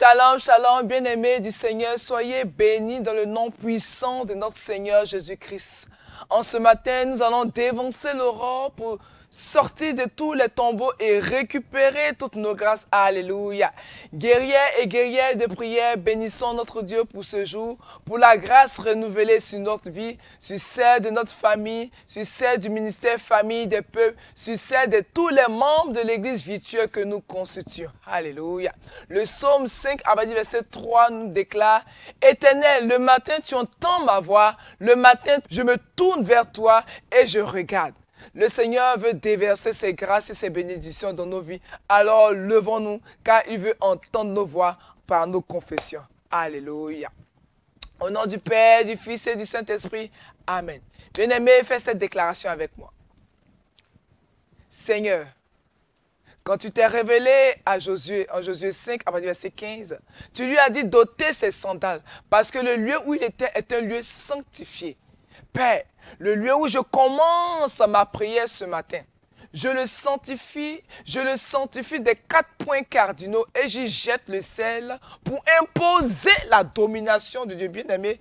Shalom, shalom, bien-aimés du Seigneur, soyez bénis dans le nom puissant de notre Seigneur Jésus-Christ. En ce matin, nous allons dévancer l'aurore pour sortir de tous les tombeaux et récupérer toutes nos grâces. Alléluia. Guerriers et guerrières de prière, bénissons notre Dieu pour ce jour, pour la grâce renouvelée sur notre vie, sur celle de notre famille, sur celle du ministère famille des peuples, sur celle de tous les membres de l'église virtuelle que nous constituons. Alléluia. Le psaume 5, à partir du verset 3, nous déclare: Éternel, le matin tu entends ma voix, le matin je me tourne vers toi et je regarde. Le Seigneur veut déverser ses grâces et ses bénédictions dans nos vies. Alors levons-nous, car il veut entendre nos voix par nos confessions. Alléluia. Au nom du Père, du Fils et du Saint-Esprit. Amen. Bien-aimé, fais cette déclaration avec moi. Seigneur, quand tu t'es révélé à Josué, en Josué 5, à partir du verset 15, tu lui as dit d'ôter ses sandales, parce que le lieu où il était est un lieu sanctifié. Père, le lieu où je commence ma prière ce matin, je le sanctifie des 4 points cardinaux et j'y jette le sel pour imposer la domination de Dieu. Bien-aimé,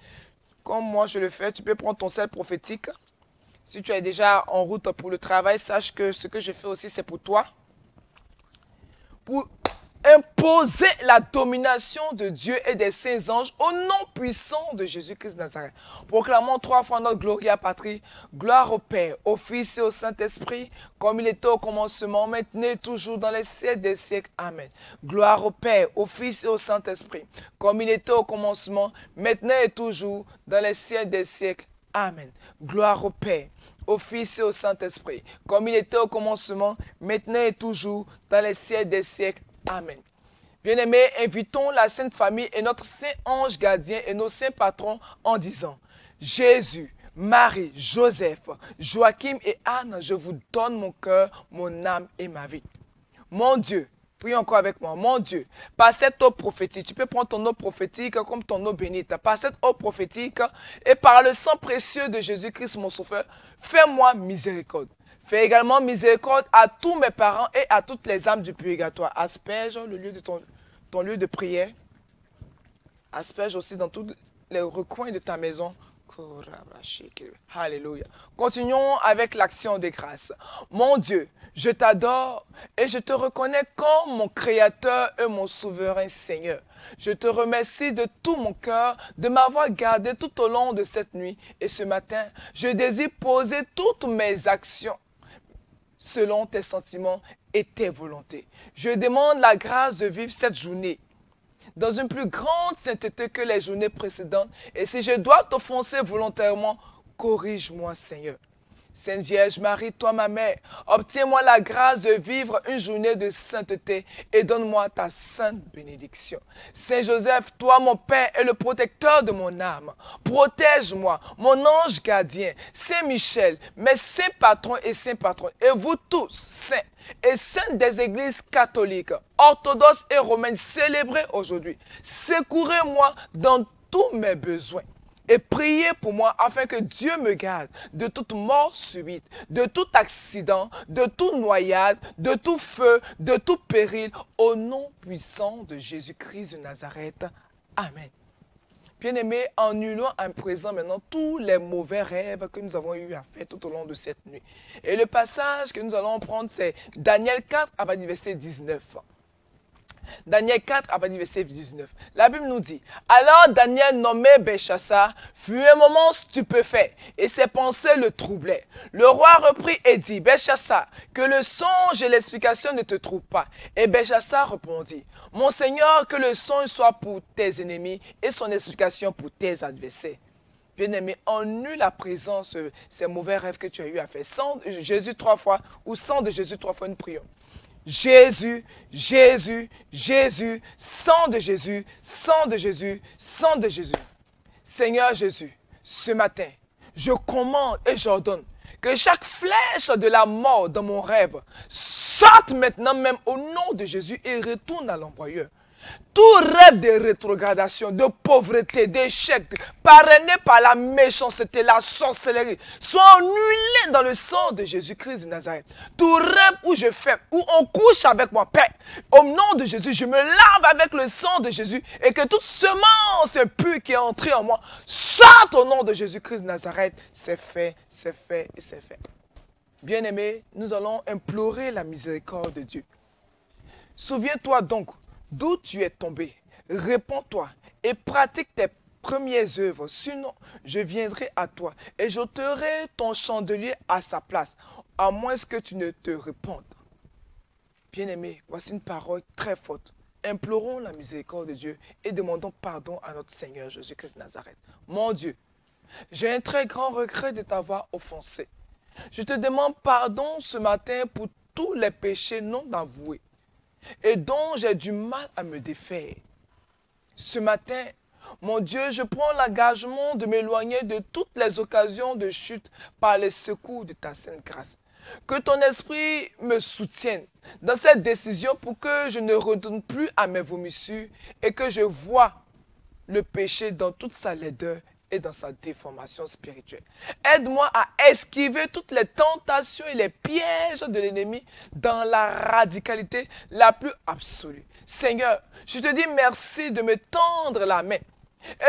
comme moi je le fais, tu peux prendre ton sel prophétique. Si tu es déjà en route pour le travail, sache que ce que je fais aussi, c'est pour toi. Pour imposer la domination de Dieu et des saints anges au nom puissant de Jésus-Christ de Nazareth. Proclamons 3 fois notre Gloria Patri. Gloire au Père, au Fils et au Saint-Esprit, comme il était au commencement, maintenant et toujours dans les siècles des siècles. Amen. Gloire au Père, au Fils et au Saint-Esprit, comme il était au commencement, maintenant et toujours dans les siècles des siècles. Amen. Gloire au Père, au Fils et au Saint-Esprit, comme il était au commencement, maintenant et toujours dans les siècles des siècles. Amen. Bien-aimés, invitons la Sainte Famille et notre Saint Ange Gardien et nos saints patrons en disant: Jésus, Marie, Joseph, Joachim et Anne, je vous donne mon cœur, mon âme et ma vie. Mon Dieu, prie encore avec moi. Mon Dieu, par cette eau prophétique, tu peux prendre ton eau prophétique comme ton eau bénite. Par cette eau prophétique et par le sang précieux de Jésus-Christ, mon sauveur, fais-moi miséricorde. Fais également miséricorde à tous mes parents et à toutes les âmes du purgatoire. Asperge le lieu de ton lieu de prière. Asperge aussi dans tous les recoins de ta maison. Alléluia. Continuons avec l'action des grâces. Mon Dieu, je t'adore et je te reconnais comme mon Créateur et mon souverain Seigneur. Je te remercie de tout mon cœur de m'avoir gardé tout au long de cette nuit. Et ce matin, je désire poser toutes mes actions selon tes sentiments et tes volontés. Je demande la grâce de vivre cette journée dans une plus grande sainteté que les journées précédentes. Et si je dois t'offenser volontairement, corrige-moi, Seigneur. Sainte Vierge Marie, toi ma mère, obtiens-moi la grâce de vivre une journée de sainteté et donne-moi ta sainte bénédiction. Saint Joseph, toi mon Père et le protecteur de mon âme, protège-moi, mon ange gardien. Saint Michel, mes saints patrons et saints patrons, et vous tous, saints et saintes des églises catholiques, orthodoxes et romaines célébrées aujourd'hui, secourez-moi dans tous mes besoins. Et priez pour moi afin que Dieu me garde de toute mort subite, de tout accident, de toute noyade, de tout feu, de tout péril, au nom puissant de Jésus-Christ de Nazareth. Amen. Bien-aimés, annulons à présent maintenant tous les mauvais rêves que nous avons eu à faire tout au long de cette nuit. Et le passage que nous allons prendre, c'est Daniel 4, à partir du verset 19. Daniel 4, à partir du verset 19. La Bible nous dit: Alors Daniel, nommé Belchassar, fut un moment stupéfait et ses pensées le troublaient. Le roi reprit et dit: Belchassar, que le songe et l'explication ne te troublent pas. Et Belchassar répondit: Mon Seigneur, que le songe soit pour tes ennemis et son explication pour tes adversaires. Bien-aimé, annule à présent ces mauvais rêves que tu as eu à faire. Sans Jésus 3 fois ou sans de Jésus 3 fois, une prière. Jésus, Jésus, Jésus, sang de Jésus, sang de Jésus, sang de Jésus. Seigneur Jésus, ce matin, je commande et j'ordonne que chaque flèche de la mort dans mon rêve sorte maintenant même au nom de Jésus et retourne à l'envoyeur. Tout rêve de rétrogradation, de pauvreté, d'échec, parrainé par la méchanceté, la sorcellerie, soit annulé dans le sang de Jésus-Christ de Nazareth. Tout rêve où je fais, où on couche avec moi, Père, au nom de Jésus, je me lave avec le sang de Jésus et que toute semence impure qui est entrée en moi sorte au nom de Jésus-Christ de Nazareth. C'est fait, c'est fait et c'est fait. Bien-aimés, nous allons implorer la miséricorde de Dieu. Souviens-toi donc d'où tu es tombé. Réponds-toi et pratique tes premières œuvres. Sinon, je viendrai à toi et j'ôterai ton chandelier à sa place, à moins que tu ne te répandes. Bien-aimés, voici une parole très forte. Implorons la miséricorde de Dieu et demandons pardon à notre Seigneur Jésus-Christ de Nazareth. Mon Dieu, j'ai un très grand regret de t'avoir offensé. Je te demande pardon ce matin pour tous les péchés non avoués et dont j'ai du mal à me défaire. Ce matin, mon Dieu, je prends l'engagement de m'éloigner de toutes les occasions de chute par les secours de ta sainte grâce. Que ton esprit me soutienne dans cette décision pour que je ne retourne plus à mes vomissures et que je vois le péché dans toute sa laideur et dans sa déformation spirituelle. Aide-moi à esquiver toutes les tentations et les pièges de l'ennemi dans la radicalité la plus absolue. Seigneur, je te dis merci de me tendre la main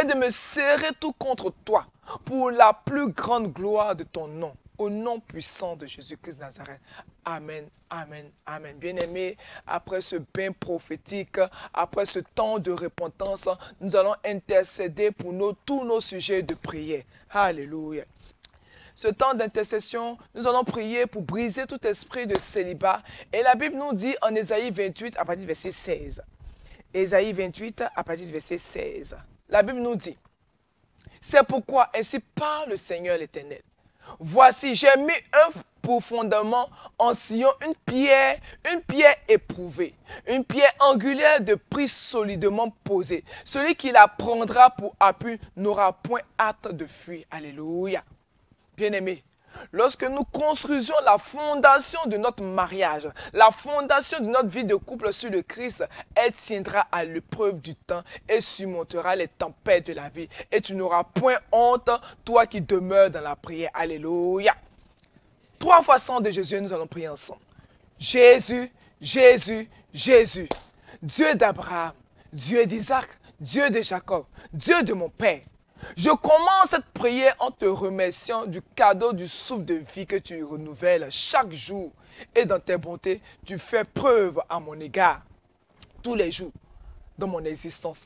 et de me serrer tout contre toi pour la plus grande gloire de ton nom. Au nom puissant de Jésus-Christ de Nazareth. Amen, amen, amen. Bien-aimés, après ce bain prophétique, après ce temps de repentance, nous allons intercéder pour tous nos sujets de prière. Alléluia. Ce temps d'intercession, nous allons prier pour briser tout esprit de célibat. Et la Bible nous dit en Ésaïe 28, à partir du verset 16. Ésaïe 28, à partir du verset 16. La Bible nous dit, c'est pourquoi ainsi parle le Seigneur l'Éternel. Voici, j'ai mis un profondément en Sion une pierre éprouvée, une pierre angulaire de prix solidement posée. Celui qui la prendra pour appui n'aura point hâte de fuir. Alléluia. Bien-aimés, lorsque nous construisions la fondation de notre mariage, la fondation de notre vie de couple sur le Christ, elle tiendra à l'épreuve du temps et surmontera les tempêtes de la vie. Et tu n'auras point honte, toi qui demeures dans la prière. Alléluia. 3 fois sang de Jésus, nous allons prier ensemble. Jésus, Jésus, Jésus, Dieu d'Abraham, Dieu d'Isaac, Dieu de Jacob, Dieu de mon Père. Je commence cette prière en te remerciant du cadeau du souffle de vie que tu renouvelles chaque jour. Et dans tes bontés, tu fais preuve à mon égard tous les jours de mon existence.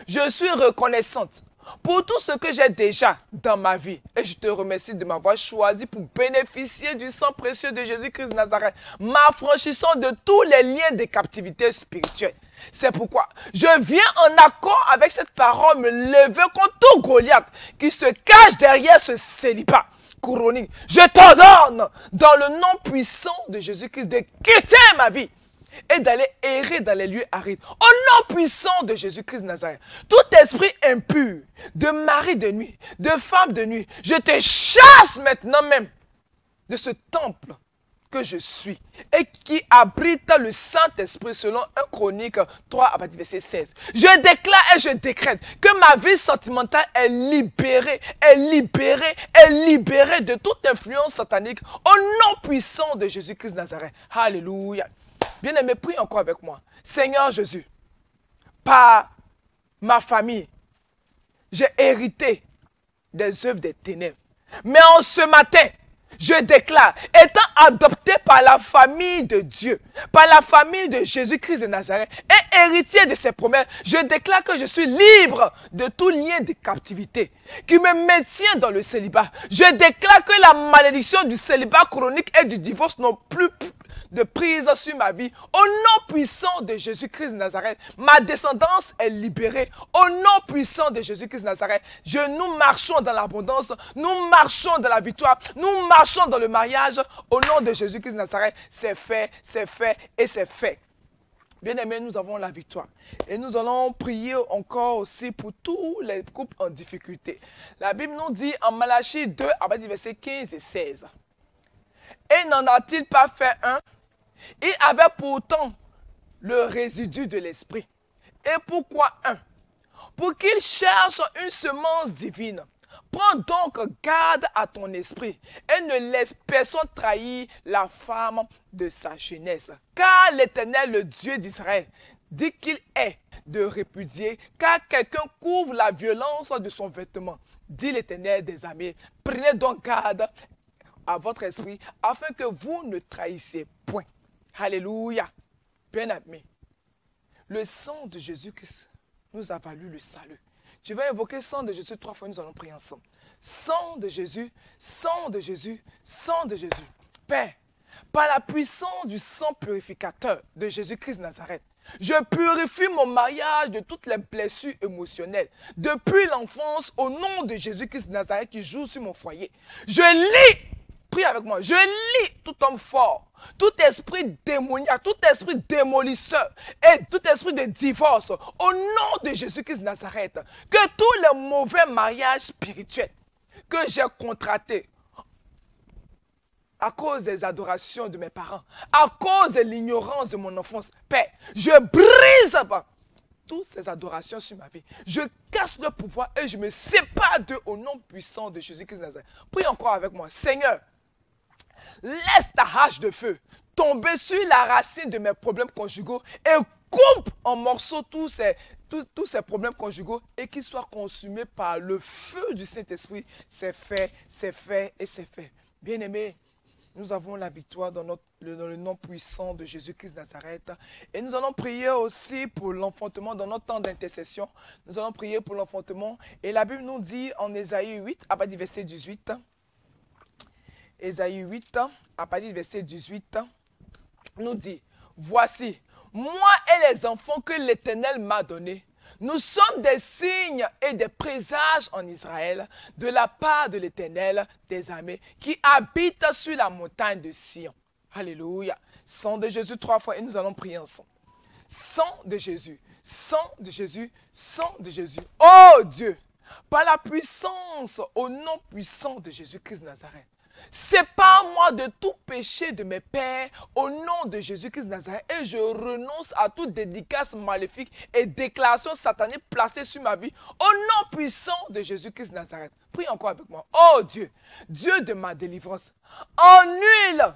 Je suis reconnaissante pour tout ce que j'ai déjà dans ma vie. Et je te remercie de m'avoir choisi pour bénéficier du sang précieux de Jésus-Christ de Nazareth, m'affranchissant de tous les liens de captivité spirituelle. C'est pourquoi je viens en accord avec cette parole, me lever contre tout Goliath qui se cache derrière ce célibat chronique. Je t'ordonne, dans le nom puissant de Jésus-Christ, de quitter ma vie et d'aller errer dans les lieux arides. Au nom puissant de Jésus-Christ de Nazareth, tout esprit impur, de mari de nuit, de femme de nuit, je te chasse maintenant même de ce temple que je suis et qui abrite le Saint-Esprit selon 1 Chronique 3 à partir du verset 16. Je déclare et je décrète que ma vie sentimentale est libérée, de toute influence satanique au nom puissant de Jésus-Christ de Nazareth. Alléluia. Bien-aimé, prie encore avec moi. Seigneur Jésus, par ma famille, j'ai hérité des œuvres des ténèbres. Mais en ce matin, je déclare, étant adopté par la famille de Dieu, par la famille de Jésus-Christ de Nazareth, et héritier de ses promesses, je déclare que je suis libre de tout lien de captivité qui me maintient dans le célibat. Je déclare que la malédiction du célibat chronique et du divorce n'ont plus de prise sur ma vie. Au nom puissant de Jésus-Christ de Nazareth, ma descendance est libérée. Au nom puissant de Jésus-Christ de Nazareth, nous marchons dans l'abondance, nous marchons dans la victoire, nous marchons dans le mariage. Au nom de Jésus-Christ de Nazareth, c'est fait et c'est fait. Bien-aimés, nous avons la victoire. Et nous allons prier encore aussi pour tous les couples en difficulté. La Bible nous dit en Malachie 2, à partir du verset 15 et 16. Et n'en a-t-il pas fait un? Il avait pourtant le résidu de l'esprit. Et pourquoi un? Pour qu'il cherche une semence divine. Prends donc garde à ton esprit et ne laisse personne trahir la femme de sa jeunesse. Car l'Éternel, le Dieu d'Israël, dit qu'il est de répudier, car quelqu'un couvre la violence de son vêtement. Dit l'Éternel des armées, prenez donc garde à votre esprit, afin que vous ne trahissiez point. Alléluia. Bien-aimé, le sang de Jésus-Christ nous a valu le salut. Je vais invoquer le sang de Jésus 3 fois, nous allons prier ensemble. Sang de Jésus, sang de Jésus, sang de Jésus. Père, par la puissance du sang purificateur de Jésus-Christ de Nazareth, je purifie mon mariage de toutes les blessures émotionnelles. Depuis l'enfance, au nom de Jésus-Christ de Nazareth qui joue sur mon foyer. Je lis, prie avec moi, je lis tout homme fort, tout esprit démoniaque, tout esprit démolisseur et tout esprit de divorce. Au nom de Jésus-Christ de Nazareth, que tous les mauvais mariages spirituels que j'ai contractés, à cause des adorations de mes parents, à cause de l'ignorance de mon enfance, Père, je brise toutes ces adorations sur ma vie. Je casse le pouvoir et je me sépare d'eux au nom puissant de Jésus-Christ de Nazareth. Prie encore avec moi. Seigneur, laisse ta hache de feu tomber sur la racine de mes problèmes conjugaux et coupe en morceaux tous ces problèmes conjugaux et qu'ils soient consumés par le feu du Saint-Esprit. C'est fait, c'est fait et c'est fait. Bien-aimés, nous avons la victoire dans le nom puissant de Jésus-Christ de Nazareth. Et nous allons prier aussi pour l'enfantement dans notre temps d'intercession. Nous allons prier pour l'enfantement. Et la Bible nous dit en Ésaïe 8, à partir du verset 18. Ésaïe 8, à partir du verset 18, nous dit, voici, moi et les enfants que l'Éternel m'a donnés, nous sommes des signes et des présages en Israël de la part de l'Éternel des armées qui habite sur la montagne de Sion. Alléluia. Sang de Jésus 3 fois et nous allons prier ensemble. Sang de Jésus, sang de Jésus, sang de Jésus. Oh Dieu, par la puissance, au nom puissant de Jésus-Christ de Nazareth, sépare-moi de tout péché de mes pères au nom de Jésus-Christ de Nazareth et je renonce à toute dédicace maléfique et déclaration satanique placée sur ma vie au nom puissant de Jésus-Christ de Nazareth. Prie encore avec moi. Oh Dieu, Dieu de ma délivrance, annule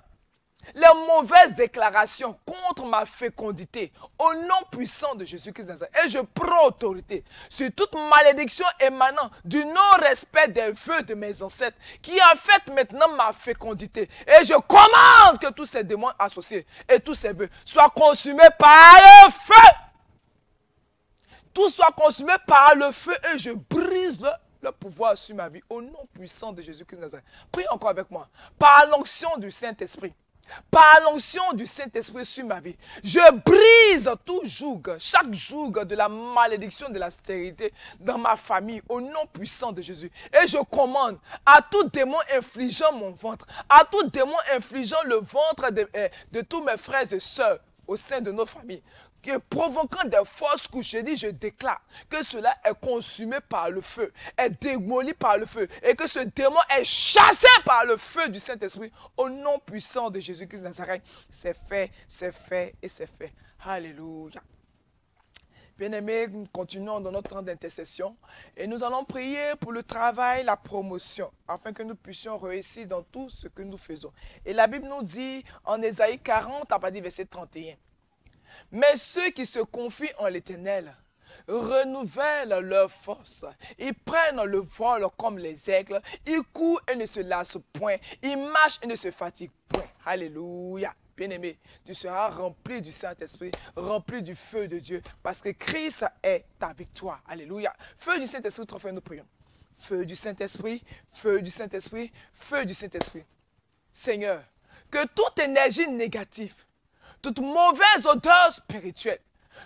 les mauvaises déclarations contre ma fécondité au nom puissant de Jésus-Christ de Nazareth. Et je prends autorité sur toute malédiction émanant du non-respect des vœux de mes ancêtres qui affectent maintenant ma fécondité. Et je commande que tous ces démons associés et tous ces vœux soient consumés par le feu. Tout soit consumé par le feu et je brise le pouvoir sur ma vie au nom puissant de Jésus-Christ de Nazareth. Prie encore avec moi. Par l'onction du Saint-Esprit. Par l'onction du Saint-Esprit sur ma vie, je brise tout joug, chaque joug de la malédiction de la stérilité dans ma famille au nom puissant de Jésus. Et je commande à tout démon infligeant mon ventre, à tout démon infligeant le ventre de tous mes frères et sœurs au sein de nos familles, qui est provoquant des fausses couches, je déclare que cela est consumé par le feu, est démoli par le feu, et que ce démon est chassé par le feu du Saint-Esprit, au nom puissant de Jésus-Christ de Nazareth. C'est fait et c'est fait. Alléluia. Bien-aimés, nous continuons dans notre temps d'intercession et nous allons prier pour le travail, la promotion, afin que nous puissions réussir dans tout ce que nous faisons. Et la Bible nous dit en Ésaïe 40, à partir du verset 31, « Mais ceux qui se confient en l'Éternel renouvellent leur force. Ils prennent le vol comme les aigles. Ils courent et ne se lassent point. Ils marchent et ne se fatiguent point. » Alléluia. Bien-aimé, tu seras rempli du Saint-Esprit, rempli du feu de Dieu, parce que Christ est ta victoire. Alléluia. Feu du Saint-Esprit, trois fois nous prions. Feu du Saint-Esprit, feu du Saint-Esprit, feu du Saint-Esprit. Seigneur, que toute énergie négative, toute mauvaise odeur spirituelle,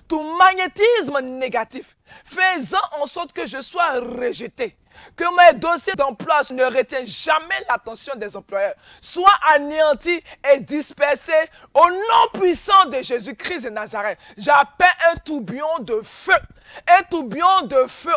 tout magnétisme négatif, faisant en sorte que je sois rejeté, que mes dossiers d'emploi ne retiennent jamais l'attention des employeurs, soient anéantis et dispersés au nom puissant de Jésus-Christ de Nazareth. J'appelle un tourbillon de feu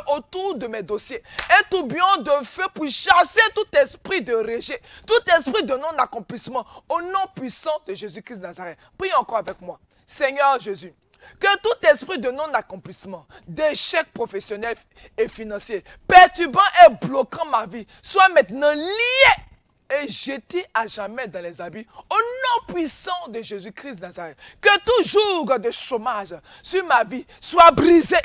autour de mes dossiers, un tourbillon de feu pour chasser tout esprit de rejet, tout esprit de non-accomplissement au nom puissant de Jésus-Christ de Nazareth. Prie encore avec moi. Seigneur Jésus, Que tout esprit de non-accomplissement, d'échec professionnel et financier, perturbant et bloquant ma vie, soit maintenant lié et jeté à jamais dans les abîmes au nom puissant de Jésus-Christ de Nazareth. Que tout joug de chômage sur ma vie soit brisé,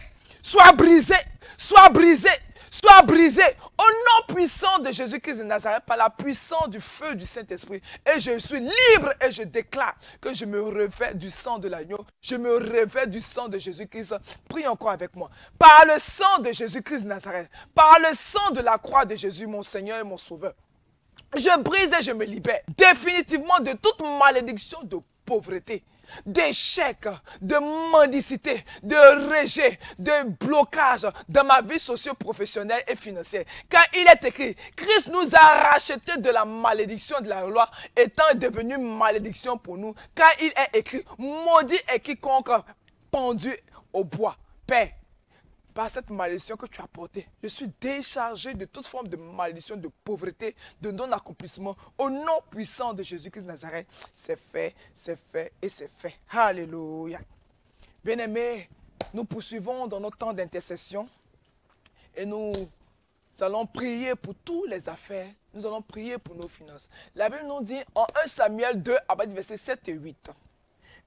soit brisé, soit brisé, soit brisé au nom puissant de Jésus-Christ de Nazareth par la puissance du feu du Saint-Esprit. Et je suis libre et je déclare que je me revêt du sang de l'agneau. Je me revêt du sang de Jésus-Christ. Prie encore avec moi. Par le sang de Jésus-Christ de Nazareth, par le sang de la croix de Jésus, mon Seigneur et mon Sauveur, je brise et je me libère définitivement de toute malédiction de pauvreté, d'échec, de mendicité, de rejet, de blocage dans ma vie socio-professionnelle et financière. Car il est écrit, Christ nous a rachetés de la malédiction de la loi, étant devenu malédiction pour nous. Car il est écrit, maudit est quiconque pendu au bois. Père, par cette malédiction que tu as portée, je suis déchargé de toute forme de malédiction, de pauvreté, de non-accomplissement. Au nom puissant de Jésus-Christ de Nazareth, c'est fait et c'est fait. Alléluia. Bien-aimés, nous poursuivons dans notre temps d'intercession et nous allons prier pour toutes les affaires. Nous allons prier pour nos finances. La Bible nous dit en 1 Samuel 2, à partir du verset 7 et 8.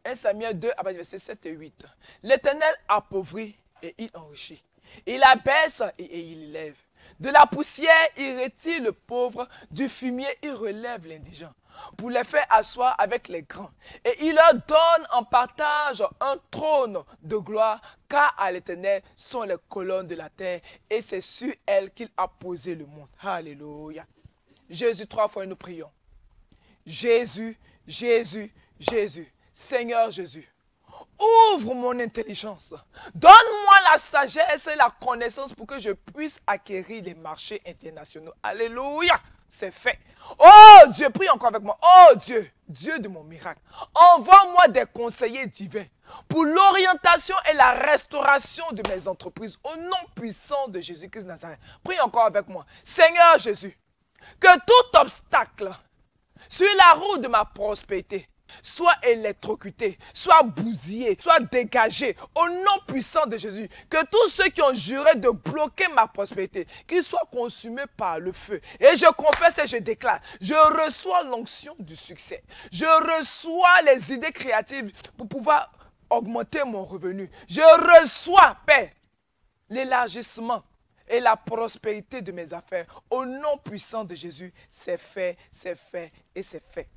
1 Samuel 2, à partir du verset 7 et 8. L'Éternel appauvrit et il enrichit. Il abaisse et il élève. De la poussière, il retire le pauvre. Du fumier, il relève l'indigent. Pour les faire asseoir avec les grands. Et il leur donne en partage un trône de gloire. Car à l'Éternel sont les colonnes de la terre. Et c'est sur elles qu'il a posé le monde. Alléluia. Jésus, 3 fois nous prions. Jésus, Jésus, Jésus. Seigneur Jésus. Ouvre mon intelligence. Donne-moi la sagesse et la connaissance pour que je puisse acquérir les marchés internationaux. Alléluia. C'est fait. Oh Dieu, prie encore avec moi. Oh Dieu, Dieu de mon miracle. Envoie-moi des conseillers divins pour l'orientation et la restauration de mes entreprises au nom puissant de Jésus-Christ de Nazareth. Prie encore avec moi. Seigneur Jésus, que tout obstacle sur la route de ma prospérité soit électrocuté, soit bousillé, soit dégagé au nom puissant de Jésus. Que tous ceux qui ont juré de bloquer ma prospérité, qu'ils soient consumés par le feu. Et je confesse et je déclare, je reçois l'onction du succès. Je reçois les idées créatives pour pouvoir augmenter mon revenu. Je reçois, Père, l'élargissement et la prospérité de mes affaires. Au nom puissant de Jésus, c'est fait et c'est fait.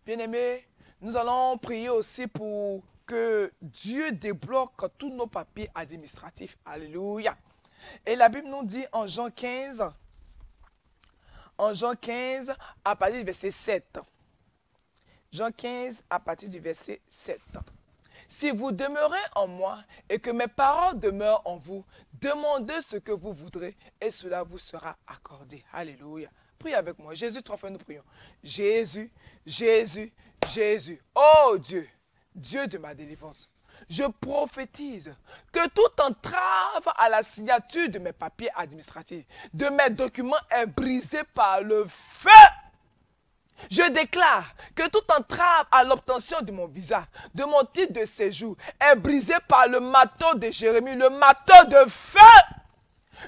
Bien-aimés, nous allons prier aussi pour que Dieu débloque tous nos papiers administratifs. Alléluia. Et la Bible nous dit en Jean 15, à partir du verset 7. Jean 15, à partir du verset 7. Si vous demeurez en moi et que mes paroles demeurent en vous, demandez ce que vous voudrez et cela vous sera accordé. Alléluia. Prie avec moi. Jésus, 3 fois nous prions. Jésus, Jésus, Jésus. Oh Dieu, Dieu de ma délivrance. Je prophétise que toute entrave à la signature de mes papiers administratifs, de mes documents est brisée par le feu. Je déclare que toute entrave à l'obtention de mon visa, de mon titre de séjour, est brisée par le marteau de Jérémie, le marteau de feu.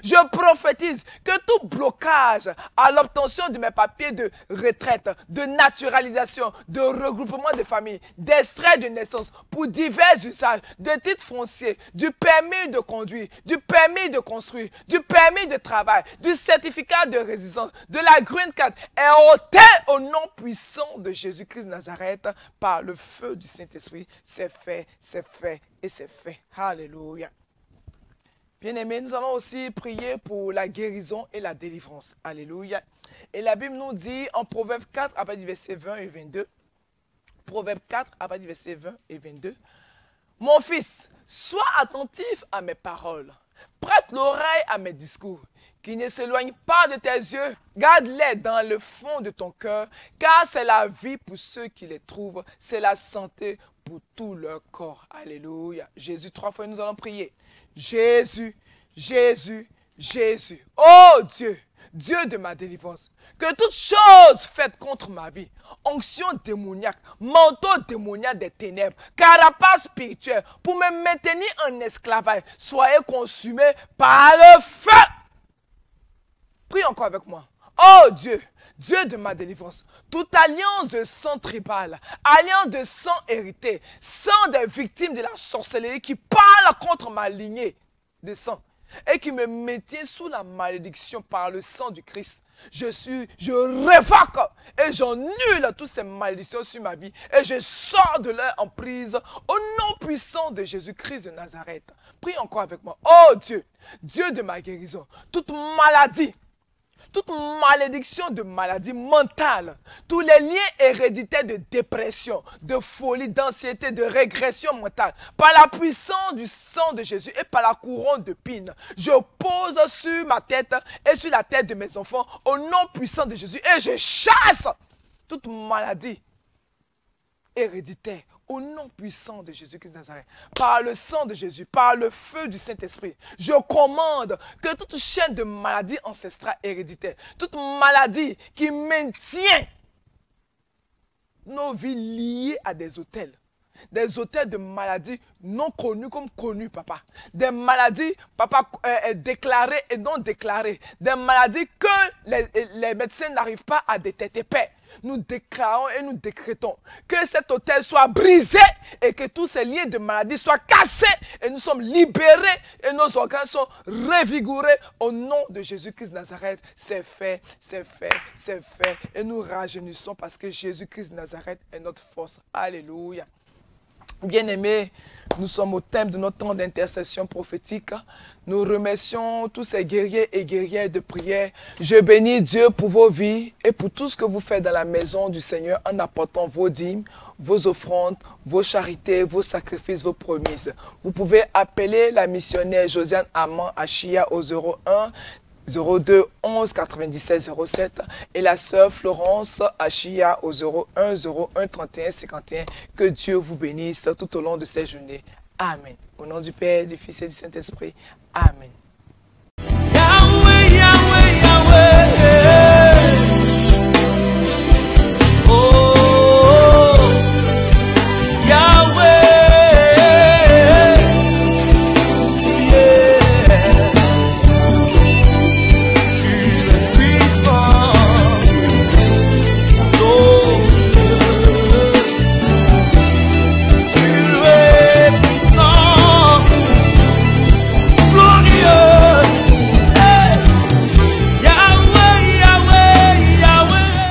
Je prophétise que tout blocage à l'obtention de mes papiers de retraite, de naturalisation, de regroupement de famille, d'extrait de naissance pour divers usages, de titres fonciers, du permis de conduire, du permis de construire, du permis de travail, du certificat de résidence, de la green card est ôté au nom puissant de Jésus-Christ de Nazareth par le feu du Saint-Esprit. C'est fait et c'est fait. Alléluia. Bien-aimés, nous allons aussi prier pour la guérison et la délivrance. Alléluia. Et la Bible nous dit en Proverbe 4, à partir du verset 20 et 22. Proverbe 4, à partir du verset 20 et 22. Mon fils, sois attentif à mes paroles. Prête l'oreille à mes discours. Qui ne s'éloignent pas de tes yeux. Garde-les dans le fond de ton cœur. Car c'est la vie pour ceux qui les trouvent. C'est la santé pour tout leur corps. Alléluia. Jésus, 3 fois nous allons prier. Jésus, Jésus, Jésus. Oh Dieu, Dieu de ma délivrance, que toute chose faite contre ma vie, onction démoniaque, manteau démoniaque des ténèbres, carapace spirituelle, pour me maintenir en esclavage, soyez consumés par le feu. Prie encore avec moi. Oh Dieu, Dieu de ma délivrance, toute alliance de sang tribal, alliance de sang hérité, sang des victimes de la sorcellerie qui parle contre ma lignée de sang et qui me maintient sous la malédiction par le sang du Christ. Je révoque et j'annule toutes ces malédictions sur ma vie et je sors de leur emprise au nom puissant de Jésus-Christ de Nazareth. Prie encore avec moi. Oh Dieu, Dieu de ma guérison, toute maladie, toute malédiction de maladie mentale, tous les liens héréditaires de dépression, de folie, d'anxiété, de régression mentale, par la puissance du sang de Jésus et par la couronne de pine, je pose sur ma tête et sur la tête de mes enfants au nom puissant de Jésus et je chasse toute maladie héréditaire au nom puissant de Jésus-Christ de Nazareth, par le sang de Jésus, par le feu du Saint-Esprit, je commande que toute chaîne de maladie ancestrale héréditaire, toute maladie qui maintient nos vies liées à des autels de maladies non connues comme connues, papa. Des maladies, papa, déclarées et non déclarées. Des maladies que les médecins n'arrivent pas à détecter. Père, nous déclarons et nous décrétons que cet autel soit brisé et que tous ces liens de maladie soient cassés et nous sommes libérés et nos organes sont revigorés au nom de Jésus-Christ de Nazareth. C'est fait, c'est fait, c'est fait. Et nous rajeunissons parce que Jésus-Christ de Nazareth est notre force. Alléluia. Bien-aimés, nous sommes au thème de notre temps d'intercession prophétique. Nous remercions tous ces guerriers et guerrières de prière. Je bénis Dieu pour vos vies et pour tout ce que vous faites dans la maison du Seigneur en apportant vos dîmes, vos offrandes, vos charités, vos sacrifices, vos promesses. Vous pouvez appeler la missionnaire Josiane Amand Achia au 01 02 11 97 07 et la sœur Florence Achia au 01 01 31 51. Que Dieu vous bénisse tout au long de ces journées. Amen. Au nom du Père, du Fils et du Saint-Esprit. Amen.